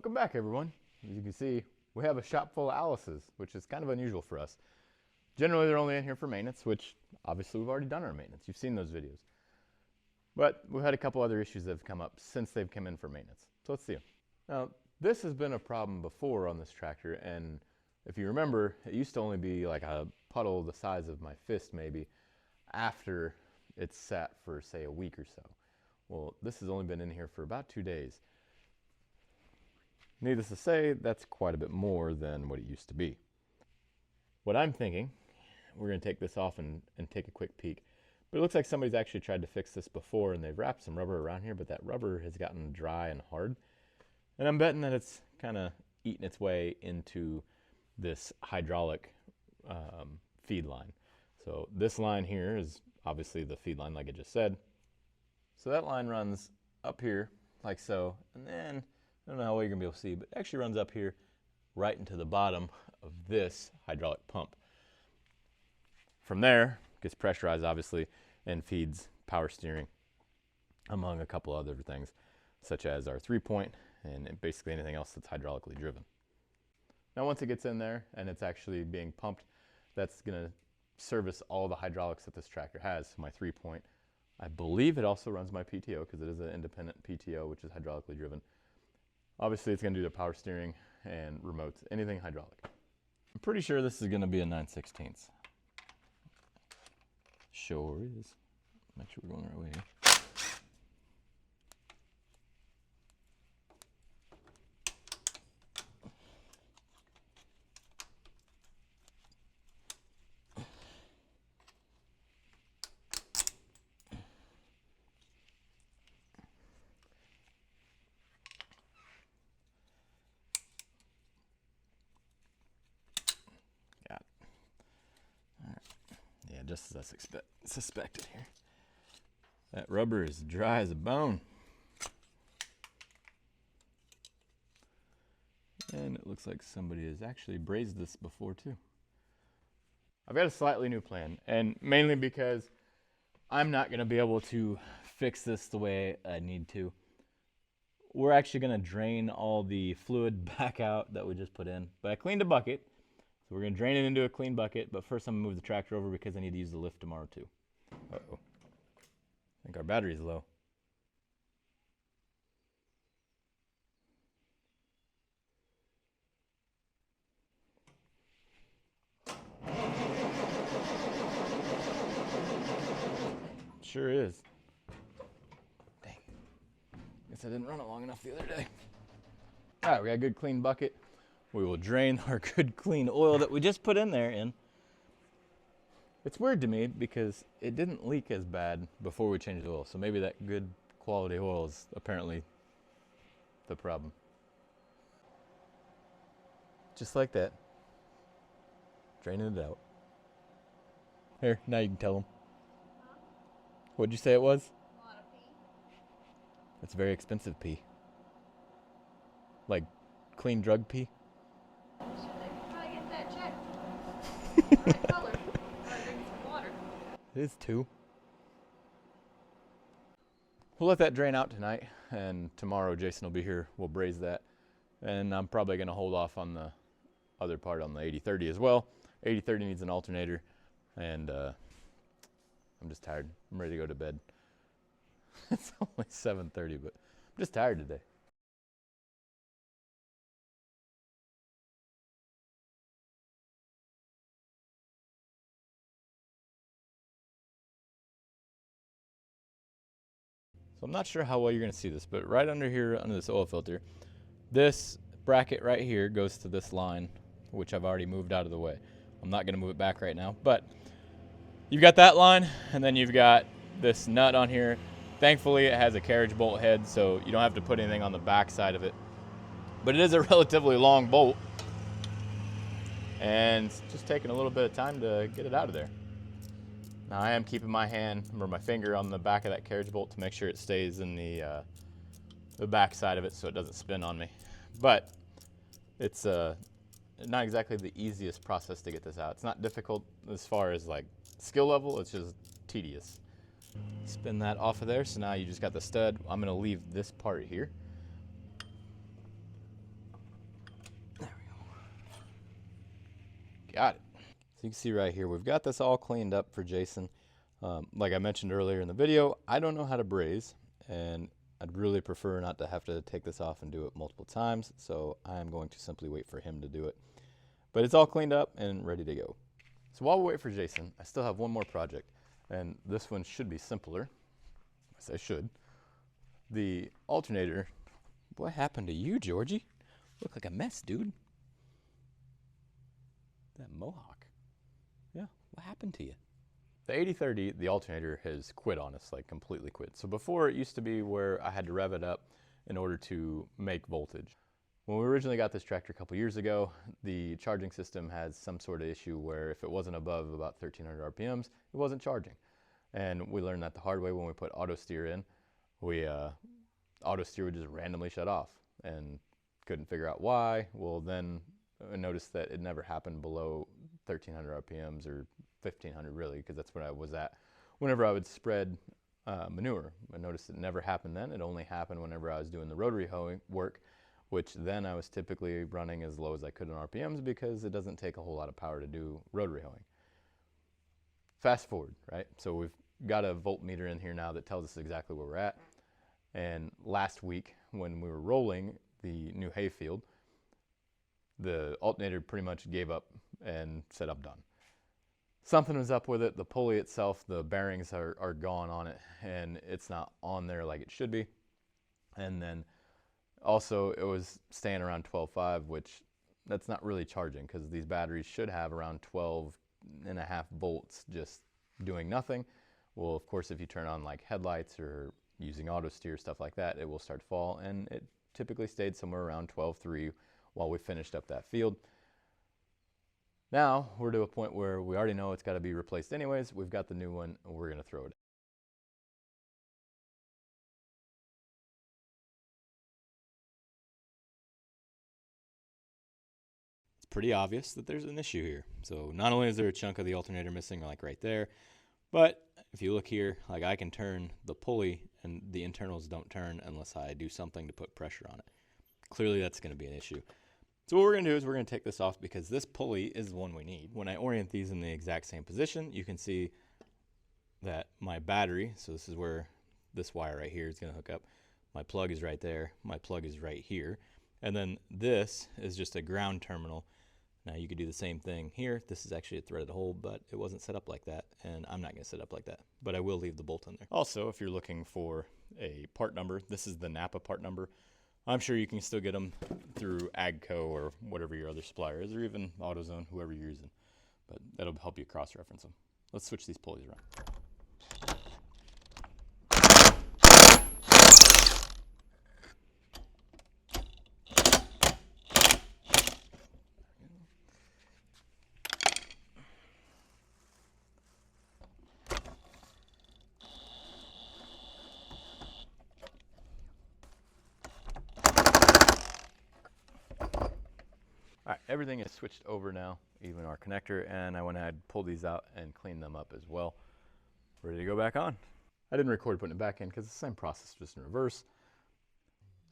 Welcome back, everyone. As you can see, we have a shop full of Allises, which is kind of unusual for us. Generally, they're only in here for maintenance, which obviously we've already done our maintenance. You've seen those videos. But we've had a couple other issues that have come up since they've come in for maintenance. So let's see them. Now, this has been a problem before on this tractor, and if you remember, it used to only be like a puddle the size of my fist maybe after it's sat for, say, a week or so. Well, this has only been in here for about 2 days. Needless to say, that's quite a bit more than what it used to be. What I'm thinking, we're going to take this off and take a quick peek. But it looks like somebody's actually tried to fix this before, and they've wrapped some rubber around here, but that rubber has gotten dry and hard. And I'm betting that it's kind of eaten its way into this hydraulic feed line. So this line here is obviously the feed line, like I just said. So that line runs up here like so, and then I don't know how well you're gonna be able to see, but it actually runs up here right into the bottom of this hydraulic pump. From there, it gets pressurized obviously and feeds power steering, among a couple other things, such as our 3-point and basically anything else that's hydraulically driven. Now once it gets in there and it's actually being pumped, that's gonna service all the hydraulics that this tractor has. My 3-point, I believe it also runs my PTO because it is an independent PTO, which is hydraulically driven. Obviously it's gonna do the power steering and remotes, anything hydraulic. I'm pretty sure this is gonna be a 9/16. Sure is. Make sure we're going the right way here. Got it. All right. Yeah, just as I suspected here. That rubber is dry as a bone. And it looks like somebody has actually brazed this before too. I've got a slightly new plan, and mainly because I'm not going to be able to fix this the way I need to. We're actually going to drain all the fluid back out that we just put in. But I cleaned a bucket, so we're going to drain it into a clean bucket. But first I'm going to move the tractor over because I need to use the lift tomorrow too. Uh-oh. I think our battery's low. Sure is. Dang. Guess I didn't run it long enough the other day. All right, we got a good clean bucket. We will drain our good clean oil that we just put in there in. It's weird to me because it didn't leak as bad before we changed the oil. So maybe that good quality oil is apparently the problem. Just like that. Draining it out. Here, now you can tell them. What'd you say it was? A lot of pee. It's very expensive pee. Like clean drug pee? Should they try to get that checked? Right color. Try to drink some water. It is too. We'll let that drain out tonight, and tomorrow Jason will be here. We'll braze that. And I'm probably going to hold off on the other part on the 80/30 as well. 80/30 needs an alternator, and I'm just tired. I'm ready to go to bed. It's only 7:30, but I'm just tired today. So I'm not sure how well you're going to see this, but right under here, under this oil filter, this bracket right here goes to this line, which I've already moved out of the way. I'm not going to move it back right now, but you've got that line, and then you've got this nut on here. Thankfully, it has a carriage bolt head, so you don't have to put anything on the back side of it. But it is a relatively long bolt, and it's just taking a little bit of time to get it out of there. Now I am keeping my hand or my finger on the back of that carriage bolt to make sure it stays in the back side of it so it doesn't spin on me. But it's not exactly the easiest process to get this out. It's not difficult as far as like skill level, it's just tedious. Spin that off of there, so now you just got the stud. I'm gonna leave this part here. got it. So you can see right here, we've got this all cleaned up for Jason. Like I mentioned earlier in the video, I don't know how to braze, and I'd really prefer not to have to take this off and do it multiple times, so I'm going to simply wait for him to do it. But it's all cleaned up and ready to go. So while we wait for Jason, I still have one more project, and this one should be simpler. Yes, I should. The alternator. What happened to you, Georgie? Look like a mess, dude. That mohawk. Yeah, what happened to you? The 8030, the alternator, has quit on us, like completely quit. So before, it used to be where I had to rev it up in order to make voltage. When we originally got this tractor a couple years ago, the charging system had some sort of issue where if it wasn't above about 1300 RPMs, it wasn't charging. And we learned that the hard way when we put auto steer in. Auto steer would just randomly shut off and couldn't figure out why. Well, then I noticed that it never happened below 1300 RPMs or 1500 really, because that's what I was at whenever I would spread manure. I noticed it never happened then. It only happened whenever I was doing the rotary hoeing work, which then I was typically running as low as I could in RPMs because it doesn't take a whole lot of power to do rotary hoeing. Fast forward, right? So we've got a voltmeter in here now that tells us exactly where we're at. And last week when we were rolling the new hayfield, the alternator pretty much gave up and said, I'm done. Something was up with it. The pulley itself, the bearings are gone on it, and it's not on there like it should be. And then also it was staying around 12.5, which that's not really charging because these batteries should have around 12.5 volts just doing nothing. Well, of course, if you turn on like headlights or using auto steer, stuff like that, it will start to fall, and it typically stayed somewhere around 12.3 while we finished up that field. Now we're to a point where we already know it's got to be replaced anyways. We've got the new one, and we're going to throw it. It's pretty obvious that there's an issue here. So not only is there a chunk of the alternator missing, like right there, but if you look here, like I can turn the pulley and the internals don't turn unless I do something to put pressure on it. Clearly that's going to be an issue. So what we're going to do is we're going to take this off because this pulley is the one we need. When I orient these in the exact same position, you can see that my battery, so this is where this wire right here is going to hook up. My plug is right there. My plug is right here. And then this is just a ground terminal. Now you could do the same thing here. This is actually a threaded hole, but it wasn't set up like that, and I'm not going to set up like that. But I will leave the bolt in there. Also, if you're looking for a part number, this is the Napa part number. I'm sure you can still get them through AGCO or whatever your other supplier is, or even AutoZone, whoever you're using. But that'll help you cross-reference them. Let's switch these pulleys around. All right, everything is switched over now, even our connector, and I went ahead and pulled these out and cleaned them up as well. Ready to go back on. I didn't record putting it back in because it's the same process, just in reverse.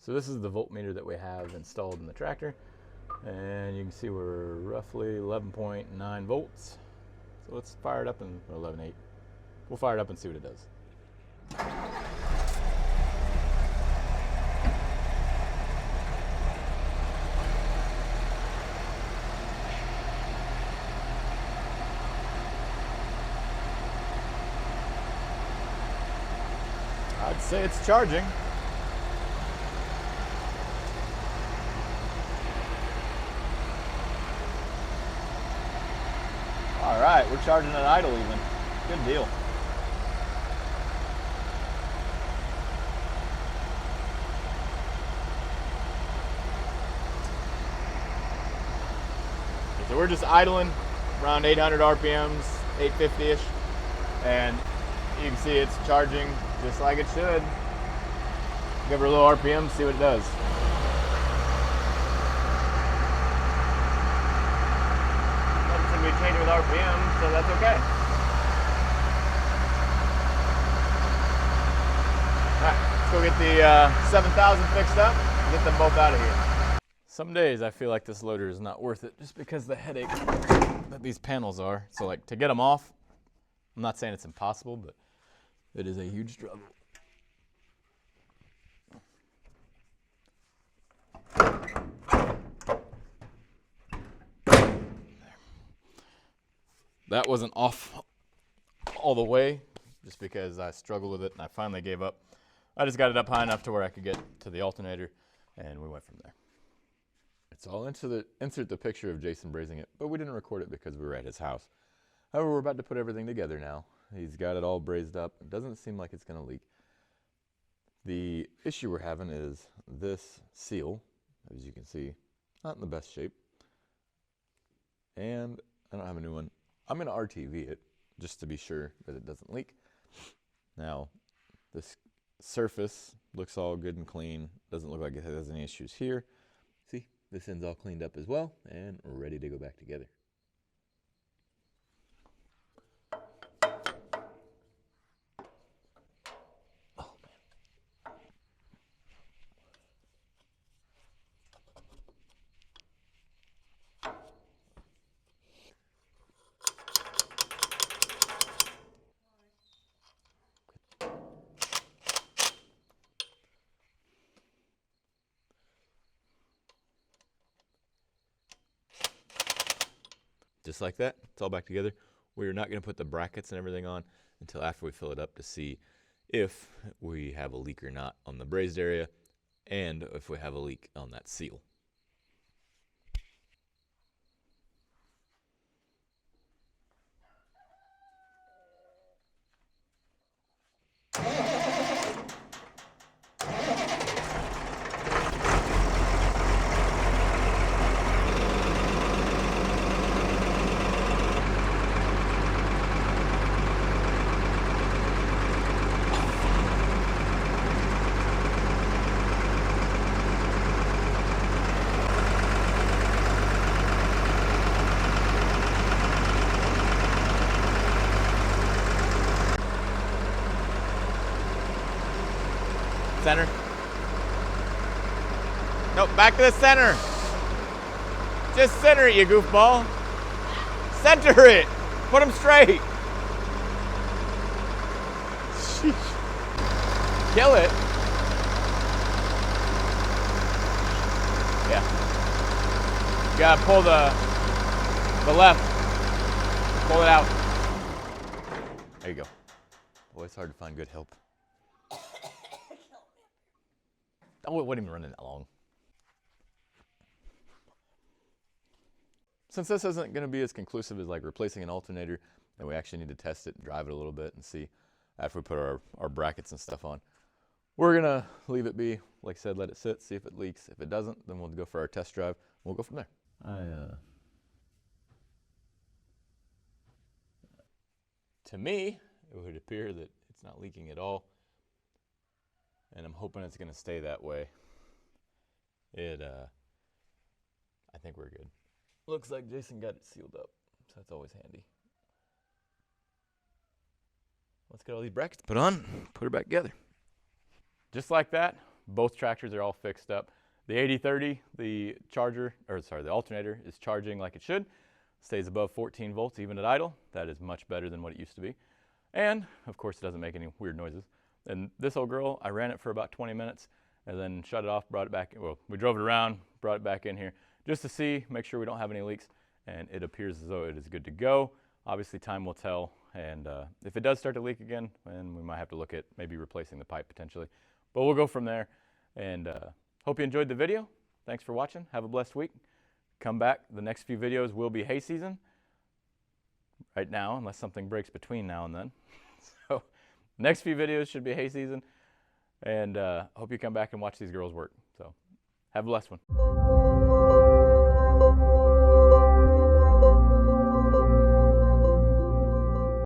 So this is the voltmeter that we have installed in the tractor, and you can see we're roughly 11.9 volts. So let's fire it up, and 11.8. We'll fire it up and see what it does. I'd say it's charging. All right, we're charging at idle even. Good deal. So we're just idling around 800 RPMs, 850-ish, and you can see it's charging just like it should. Give her a little RPM, see what it does. Nothing's going to be changing with RPM, so that's okay. Alright, let's go get the 7000 fixed up and get them both out of here. Some days I feel like this loader is not worth it just because the headache that these panels are. So like to get them off, I'm not saying it's impossible, but it is a huge struggle. That wasn't off all the way just because I struggled with it and I finally gave up. I just got it up high enough to where I could get to the alternator and we went from there. So I'll insert the picture of Jason brazing it, but we didn't record it because we were at his house. However, we're about to put everything together now. He's got it all brazed up. It doesn't seem like it's going to leak. The issue we're having is this seal, as you can see, not in the best shape. And I don't have a new one. I'm going to RTV it just to be sure that it doesn't leak. Now, this surface looks all good and clean. Doesn't look like it has any issues here. See, this end's all cleaned up as well and ready to go back together. Just like that, it's all back together. We're not going to put the brackets and everything on until after we fill it up to see if we have a leak or not on the brazed area and if we have a leak on that seal. Center. Nope, back to the center. Just center it, you goofball. Center it. Put them straight. Sheesh. Kill it. Yeah. You gotta pull the left. Pull it out. There you go. Boy, it's hard to find good help. Oh, it wasn't even running that long. Since this isn't going to be as conclusive as like replacing an alternator, and we actually need to test it, drive it a little bit, and see after we put our brackets and stuff on. We're going to leave it be. Like I said, let it sit, see if it leaks. If it doesn't, then we'll go for our test drive. We'll go from there. To me, it would appear that it's not leaking at all. And I'm hoping it's going to stay that way. I think we're good. Looks like Jason got it sealed up, so that's always handy. Let's get all these brackets put on, put her back together. Just like that, both tractors are all fixed up. The 8030, the alternator is charging like it should. Stays above 14 volts even at idle. That is much better than what it used to be. And of course it doesn't make any weird noises. And this old girl, I ran it for about 20 minutes and then shut it off, brought it back. Well, we drove it around, brought it back in here just to see, make sure we don't have any leaks. And it appears as though it is good to go. Obviously, time will tell. And if it does start to leak again, then we might have to look at maybe replacing the pipe potentially. But we'll go from there. And hope you enjoyed the video. Thanks for watching. Have a blessed week. Come back. The next few videos will be hay season. Right now, unless something breaks between now and then. So. Next few videos should be hay season, and hope you come back and watch these girls work. So, have a blessed one.